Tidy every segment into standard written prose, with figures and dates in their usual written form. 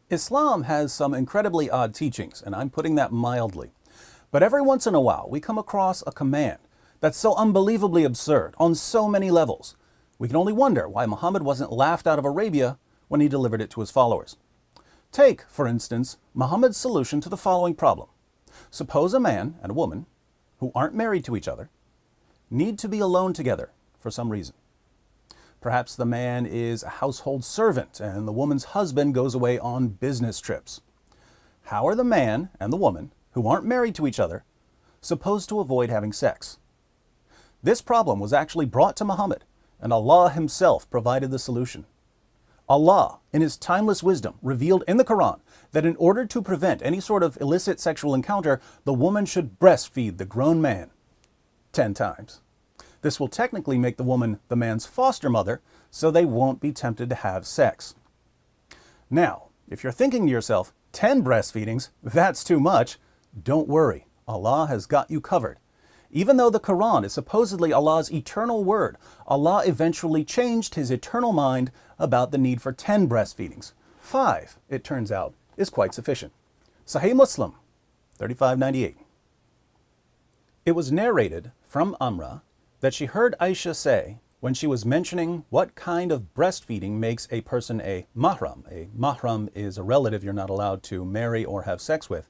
Islam has some incredibly odd teachings, and I'm putting that mildly. But every once in a while, we come across a command that's so unbelievably absurd on so many levels. We can only wonder why Muhammad wasn't laughed out of Arabia when he delivered it to his followers. Take, for instance, Muhammad's solution to the following problem. Suppose a man and a woman, who aren't married to each other, need to be alone together for some reason. Perhaps the man is a household servant and the woman's husband goes away on business trips. How are the man and the woman, who aren't married to each other, supposed to avoid having sex? This problem was actually brought to Muhammad, and Allah himself provided the solution. Allah, in his timeless wisdom, revealed in the Quran that in order to prevent any sort of illicit sexual encounter, the woman should breastfeed the grown man 10 times. This will technically make the woman the man's foster mother, so they won't be tempted to have sex. Now, if you're thinking to yourself, 10 breastfeedings, that's too much, don't worry, Allah has got you covered. Even though the Quran is supposedly Allah's eternal word, Allah eventually changed his eternal mind about the need for 10 breastfeedings. 5, it turns out, is quite sufficient. Sahih Muslim, 3598. It was narrated from Amra that she heard Aisha say, when she was mentioning what kind of breastfeeding makes a person a mahram. A mahram is a relative you're not allowed to marry or have sex with.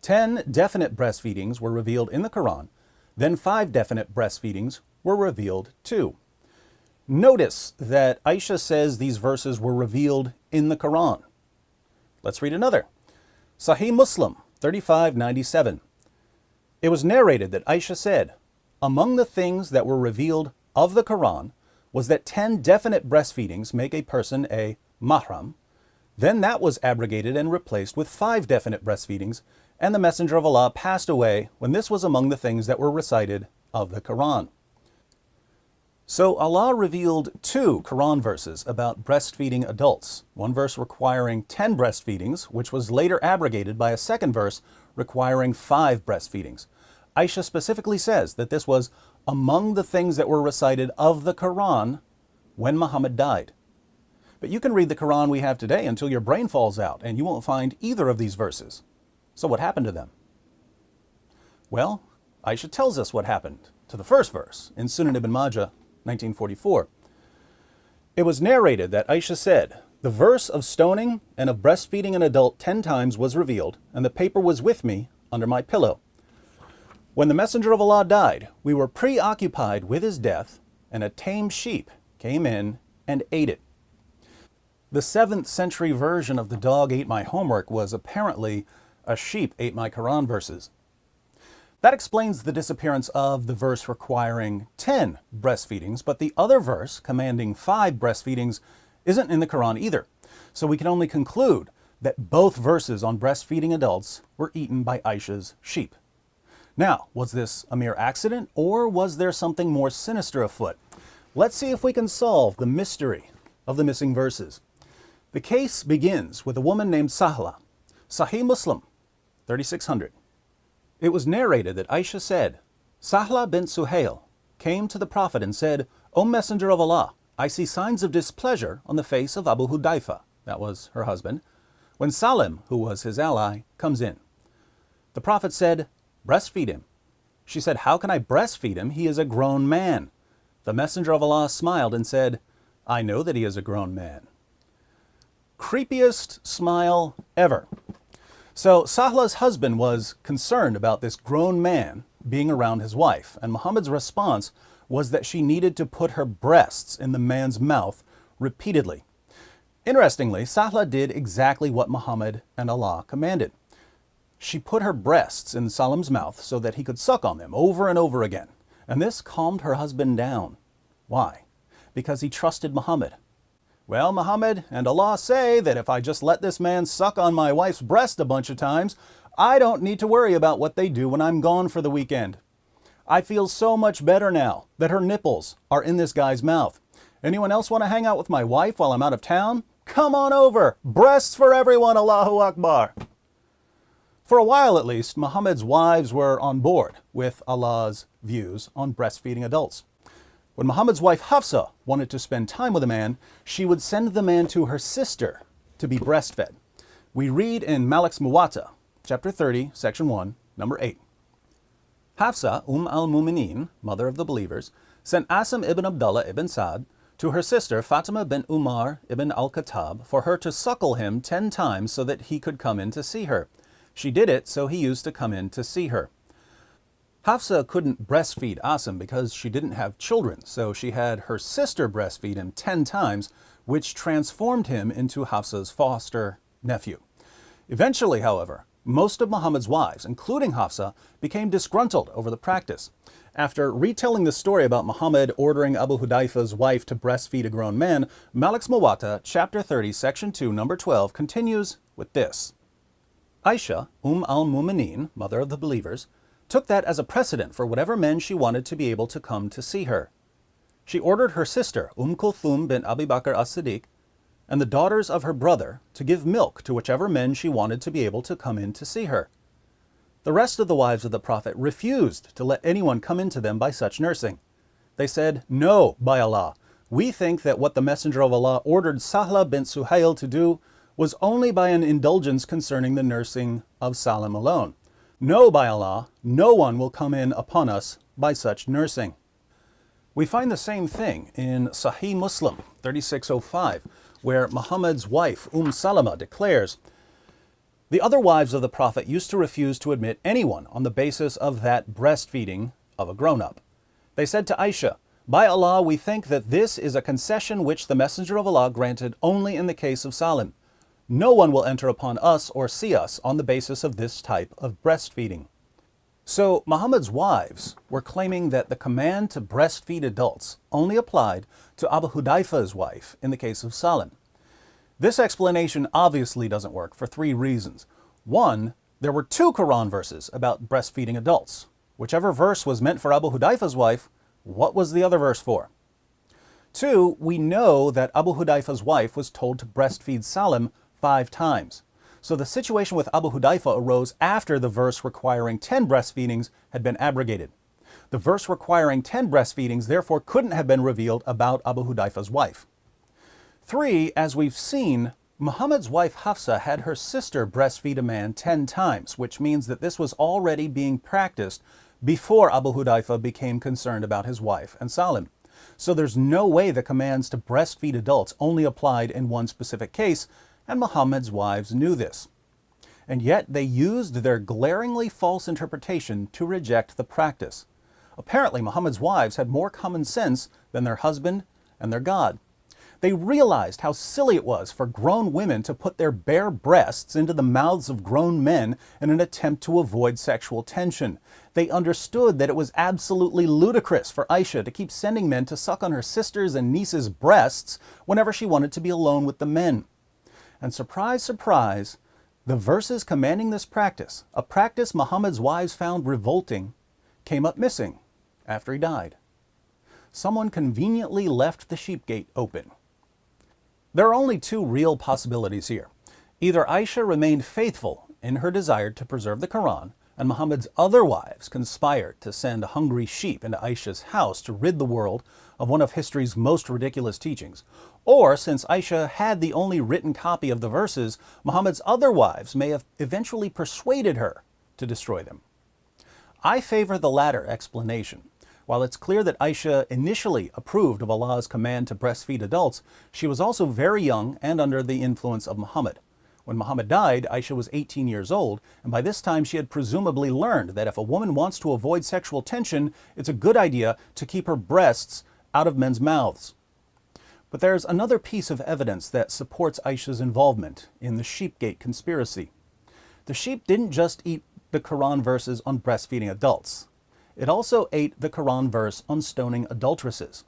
10 definite breastfeedings were revealed in the Quran, then 5 definite breastfeedings were revealed too. Notice that Aisha says these verses were revealed in the Quran. Let's read another. Sahih Muslim, 3597. It was narrated that Aisha said, among the things that were revealed of the Quran was that 10 definite breastfeedings make a person a mahram. Then that was abrogated and replaced with 5 definite breastfeedings, and the Messenger of Allah passed away when this was among the things that were recited of the Quran. So Allah revealed 2 Quran verses about breastfeeding adults. One verse requiring 10 breastfeedings, which was later abrogated by a second verse requiring 5 breastfeedings. Aisha specifically says that this was among the things that were recited of the Quran when Muhammad died. But you can read the Quran we have today until your brain falls out, and you won't find either of these verses. So what happened to them? Well, Aisha tells us what happened to the first verse in Sunan ibn Majah, 1944. It was narrated that Aisha said, the verse of stoning and of breastfeeding an adult 10 times was revealed, and the paper was with me under my pillow. When the Messenger of Allah died, we were preoccupied with his death, and a tame sheep came in and ate it. The 7th century version of the dog ate my homework was apparently a sheep ate my Quran verses. That explains the disappearance of the verse requiring 10 breastfeedings, but the other verse commanding 5 breastfeedings isn't in the Quran either. So we can only conclude that both verses on breastfeeding adults were eaten by Aisha's sheep. Now, was this a mere accident, or was there something more sinister afoot? Let's see if we can solve the mystery of the missing verses. The case begins with a woman named Sahla. Sahih Muslim, 3600. It was narrated that Aisha said, Sahla bint Suhail came to the Prophet and said, O Messenger of Allah, I see signs of displeasure on the face of Abu Hudayfa, that was her husband, when Salim, who was his ally, comes in. The Prophet said, breastfeed him. She said, how can I breastfeed him? He is a grown man. The Messenger of Allah smiled and said, I know that he is a grown man. Creepiest smile ever. So Sahla's husband was concerned about this grown man being around his wife, and Muhammad's response was that she needed to put her breasts in the man's mouth repeatedly. Interestingly, Sahla did exactly what Muhammad and Allah commanded. She put her breasts in Salim's mouth so that he could suck on them over and over again. And this calmed her husband down. Why? Because he trusted Muhammad. Well, Muhammad and Allah say that if I just let this man suck on my wife's breast a bunch of times, I don't need to worry about what they do when I'm gone for the weekend. I feel so much better now that her nipples are in this guy's mouth. Anyone else want to hang out with my wife while I'm out of town? Come on over. Breasts for everyone, Allahu Akbar. For a while at least, Muhammad's wives were on board with Allah's views on breastfeeding adults. When Muhammad's wife Hafsa wanted to spend time with a man, she would send the man to her sister to be breastfed. We read in Malik's Muwatta, chapter 30, section 1, number 8. Hafsa, al-Mu'minin, mother of the believers, sent Asim ibn Abdullah ibn Sa'd to her sister Fatima bint Umar ibn al-Khattab for her to suckle him 10 times so that he could come in to see her. She did it so he used to come in to see her. Hafsa couldn't breastfeed Asim because she didn't have children, so she had her sister breastfeed him 10 times, which transformed him into Hafsa's foster nephew. Eventually, however, most of Muhammad's wives, including Hafsa, became disgruntled over the practice. After retelling the story about Muhammad ordering Abu Hudayfa's wife to breastfeed a grown man, Malik's Muwatta, chapter 30, section 2, number 12, continues with this. Aisha, al-Mu'minin, mother of the believers, took that as a precedent for whatever men she wanted to be able to come to see her. She ordered her sister, Kulthum bint Abi Bakr as-Siddiq, and the daughters of her brother to give milk to whichever men she wanted to be able to come in to see her. The rest of the wives of the Prophet refused to let anyone come into them by such nursing. They said, "No, by Allah, we think that what the Messenger of Allah ordered Sahla bint Suhail to do was only by an indulgence concerning the nursing of Salim alone. No, by Allah, no one will come in upon us by such nursing." We find the same thing in Sahih Muslim 3605, where Muhammad's wife, Salama, declares, "The other wives of the Prophet used to refuse to admit anyone on the basis of that breastfeeding of a grown-up. They said to Aisha, 'By Allah, we think that this is a concession which the Messenger of Allah granted only in the case of Salim. No one will enter upon us or see us on the basis of this type of breastfeeding.'" So Muhammad's wives were claiming that the command to breastfeed adults only applied to Abu Hudayfa's wife in the case of Salim. This explanation obviously doesn't work for 3 reasons. 1, there were 2 Quran verses about breastfeeding adults. Whichever verse was meant for Abu Hudayfa's wife, what was the other verse for? 2, we know that Abu Hudayfa's wife was told to breastfeed Salim 5 times. So the situation with Abu Hudayfa arose after the verse requiring 10 breastfeedings had been abrogated. The verse requiring 10 breastfeedings therefore couldn't have been revealed about Abu Hudayfa's wife. 3, as we've seen, Muhammad's wife Hafsa had her sister breastfeed a man 10 times, which means that this was already being practiced before Abu Hudayfa became concerned about his wife and Salim. So there's no way the commands to breastfeed adults only applied in one specific case, and Muhammad's wives knew this. And yet they used their glaringly false interpretation to reject the practice. Apparently, Muhammad's wives had more common sense than their husband and their God. They realized how silly it was for grown women to put their bare breasts into the mouths of grown men in an attempt to avoid sexual tension. They understood that it was absolutely ludicrous for Aisha to keep sending men to suck on her sisters' and nieces' breasts whenever she wanted to be alone with the men. And surprise, surprise, the verses commanding this practice, a practice Muhammad's wives found revolting, came up missing after he died. Someone conveniently left the Sheepgate open. There are only 2 real possibilities here. Either Aisha remained faithful in her desire to preserve the Quran, and Muhammad's other wives conspired to send hungry sheep into Aisha's house to rid the world of one of history's most ridiculous teachings. Or, since Aisha had the only written copy of the verses, Muhammad's other wives may have eventually persuaded her to destroy them. I favor the latter explanation. While it's clear that Aisha initially approved of Allah's command to breastfeed adults, she was also very young and under the influence of Muhammad. When Muhammad died, Aisha was 18 years old, and by this time she had presumably learned that if a woman wants to avoid sexual tension, it's a good idea to keep her breasts out of men's mouths. But there's another piece of evidence that supports Aisha's involvement in the Sheepgate conspiracy. The sheep didn't just eat the Quran verses on breastfeeding adults. It also ate the Quran verse on stoning adulteresses.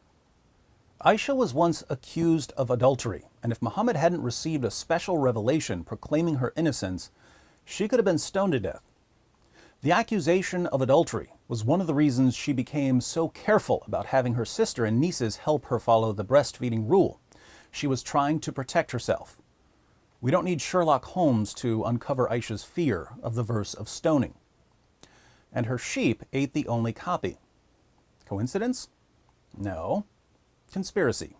Aisha was once accused of adultery, and if Muhammad hadn't received a special revelation proclaiming her innocence, she could have been stoned to death. The accusation of adultery was one of the reasons she became so careful about having her sister and nieces help her follow the breastfeeding rule. She was trying to protect herself. We don't need Sherlock Holmes to uncover Aisha's fear of the verse of stoning. And her sheep ate the only copy. Coincidence? No. Conspiracy.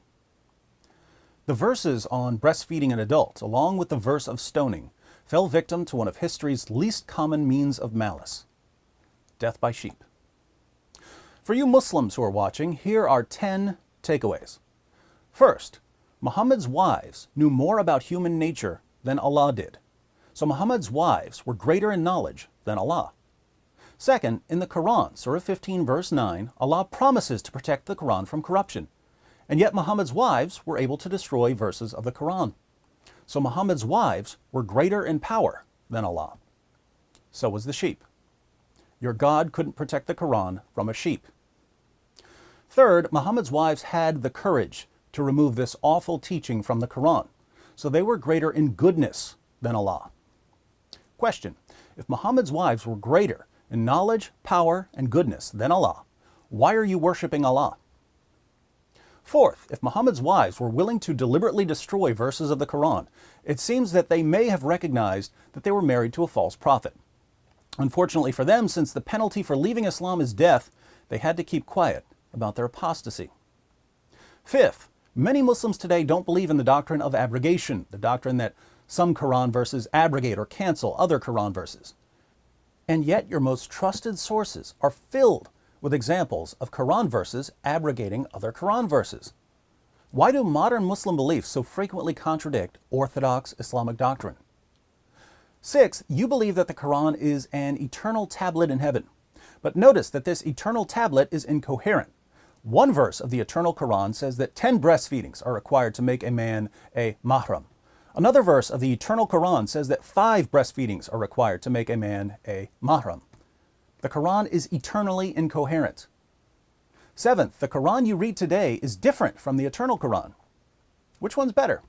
The verses on breastfeeding an adult, along with the verse of stoning, fell victim to one of history's least common means of malice: death by sheep. For you Muslims who are watching, here are 10 takeaways. First, Muhammad's wives knew more about human nature than Allah did. So Muhammad's wives were greater in knowledge than Allah. Second, in the Quran, Surah 15, verse 9, Allah promises to protect the Quran from corruption. And yet Muhammad's wives were able to destroy verses of the Quran. So Muhammad's wives were greater in power than Allah. So was the sheep. Your God couldn't protect the Quran from a sheep. Third, Muhammad's wives had the courage to remove this awful teaching from the Quran. So they were greater in goodness than Allah. Question: if Muhammad's wives were greater in knowledge, power, and goodness than Allah, why are you worshiping Allah? Fourth, if Muhammad's wives were willing to deliberately destroy verses of the Quran, it seems that they may have recognized that they were married to a false prophet. Unfortunately for them, since the penalty for leaving Islam is death, they had to keep quiet about their apostasy. Fifth, many Muslims today don't believe in the doctrine of abrogation, the doctrine that some Quran verses abrogate or cancel other Quran verses. And yet your most trusted sources are filled with examples of Quran verses abrogating other Quran verses. Why do modern Muslim beliefs so frequently contradict orthodox Islamic doctrine? Sixth, you believe that the Quran is an eternal tablet in heaven. But notice that this eternal tablet is incoherent. One verse of the eternal Quran says that 10 breastfeedings are required to make a man a mahram. Another verse of the eternal Quran says that 5 breastfeedings are required to make a man a mahram. The Quran is eternally incoherent. Seventh, the Quran you read today is different from the eternal Quran. Which one's better?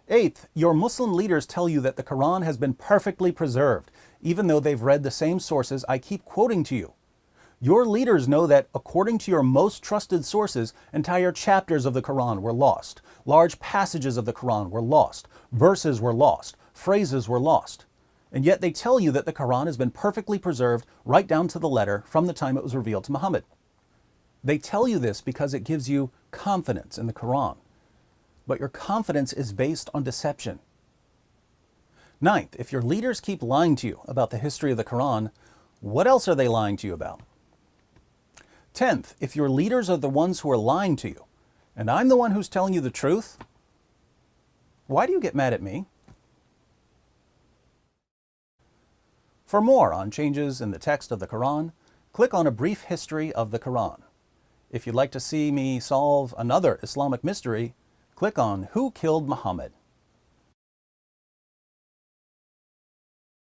Eighth, your Muslim leaders tell you that the Quran has been perfectly preserved, even though they've read the same sources I keep quoting to you. Your leaders know that, according to your most trusted sources, entire chapters of the Quran were lost. Large passages of the Quran were lost. Verses were lost. Phrases were lost. And yet they tell you that the Quran has been perfectly preserved right down to the letter from the time it was revealed to Muhammad. They tell you this because it gives you confidence in the Quran. But your confidence is based on deception. Ninth, if your leaders keep lying to you about the history of the Quran, what else are they lying to you about? 10th, if your leaders are the ones who are lying to you, and I'm the one who's telling you the truth, why do you get mad at me? For more on changes in the text of the Quran, click on A Brief History of the Quran. If you'd like to see me solve another Islamic mystery, click on Who Killed Muhammad?